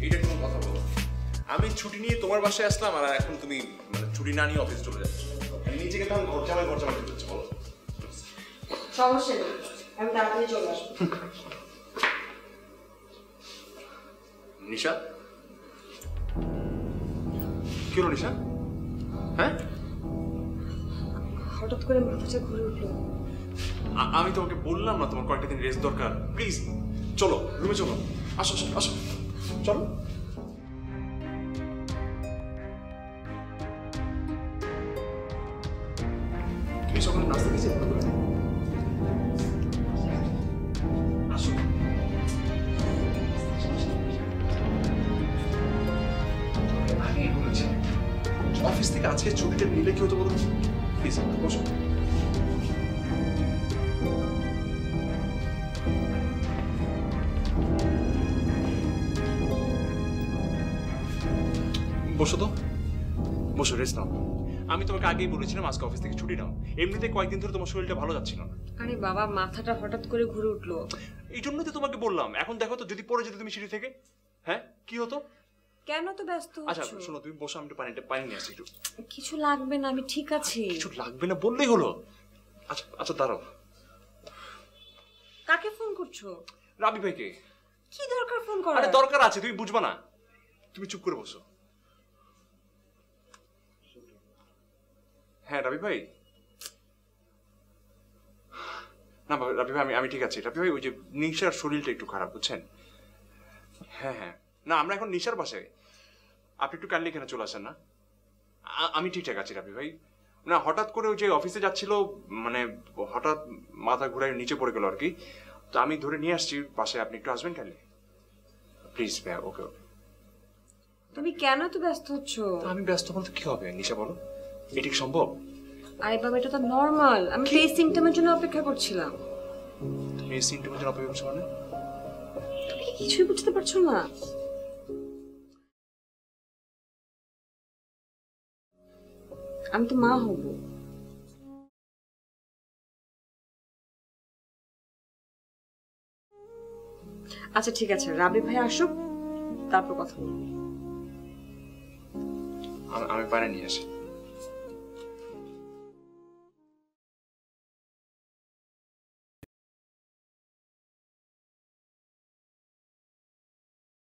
এটা কোনো কথা বলো? আমি ছুটি নিয়ে তোমার বাসায় আসলাম আর এখন তুমি মানে ছুটি না নিয়ে অফিস চলে যাচ্ছ। নিজেকে তাহলে ঘর জামাই করতে বলো। সমস্যা নেই, আমি তাড়াতাড়ি চলে আসবো। নিশা, কি হলো নিশা? হ্যাঁ, হঠাৎ করে মাথাটা ঘুরে উঠলো। আমি তোমাকে বললাম না তোমার কয়েকটা দিন রেস্ট দরকার। প্লিজ চলো, রুমে চলো। আসো আসো আসো, চলো। তুমি সকালে নাস্তা খেয়েছি? আসো। আগেই বলেছি অফিস থেকে আজকে ছুটিটা নিলে কি হতো বলো? প্লিজ বসো। বসো তো, বসো, রেস্ট নাও। আমি তোমাকে আগেই বলেছিলাম আজকে অফিস থেকে ছুটি নাও। এমনিতে কয়েকদিন ধরে তোমার শরীরটা ভালো যাচ্ছিল না। আরে বাবা, মাথাটা হঠাৎ করে ঘুরে উঠলো। এই জন্যই তো তোমাকে বললাম। এখন দেখো তো, যদি পড়ে যেতে তুমি সিঁড়ি থেকে, হ্যাঁ কি হতো? কেন তো ব্যস্ত হচ্ছ? আচ্ছা শোনো, তুমি বসো, আমি পানি নিয়ে আসি একটু। কিছু লাগবে না, আমি ঠিক আছি। কিছু লাগবে না বললেই হলো। আচ্ছা আচ্ছা দাঁড়াও। কাকে ফোন করছো? রাবি ভাইকে। কি দরকার ফোন করার? আরে দরকার আছে, তুমি বুঝবা না। তুমি চুপ করে বসো। হ্যাঁ রাবি ভাই। না রাবি ভাই, আমি ঠিক আছি। রাবি ভাই, ওই যে নিশার শরীরটা একটু খারাপ, বুঝছেন? হ্যাঁ হ্যাঁ, না আমরা এখন নিশার বাসায়। আপনি একটু কাইন্ডলি এখানে চলে আসেন না। আমি ঠিকঠাক আছি রাবি ভাই। না হঠাৎ করে ওই যে অফিসে যাচ্ছিল, মানে হঠাৎ মাথা ঘুরাই নিচে পড়ে গেল আর কি। তো আমি ধরে নিয়ে আসছি বাসায়। আপনি একটু আসবেন কাইন্ডলি প্লিজ ভাই। ওকে ওকে। তুমি কেন তো ব্যস্ত হচ্ছ? আমি ব্যস্ত বলতে কি হবে নিশা, বলো? এটি কি সম্ভব? আরে বাবা, এটা তো নরমাল। আমি এই সিমটমের জন্য অপেক্ষা করছিলাম। তুমি এই সিমটমের জন্য অপেক্ষা করছো মানে? তুমি কি কিছুই বুঝতে পারছো না? আমি তো মা হব। আচ্ছা ঠিক আছে, রাবি ভাই আসুক, তারপর কথা বলবো। আমি পানি নিয়ে আসি।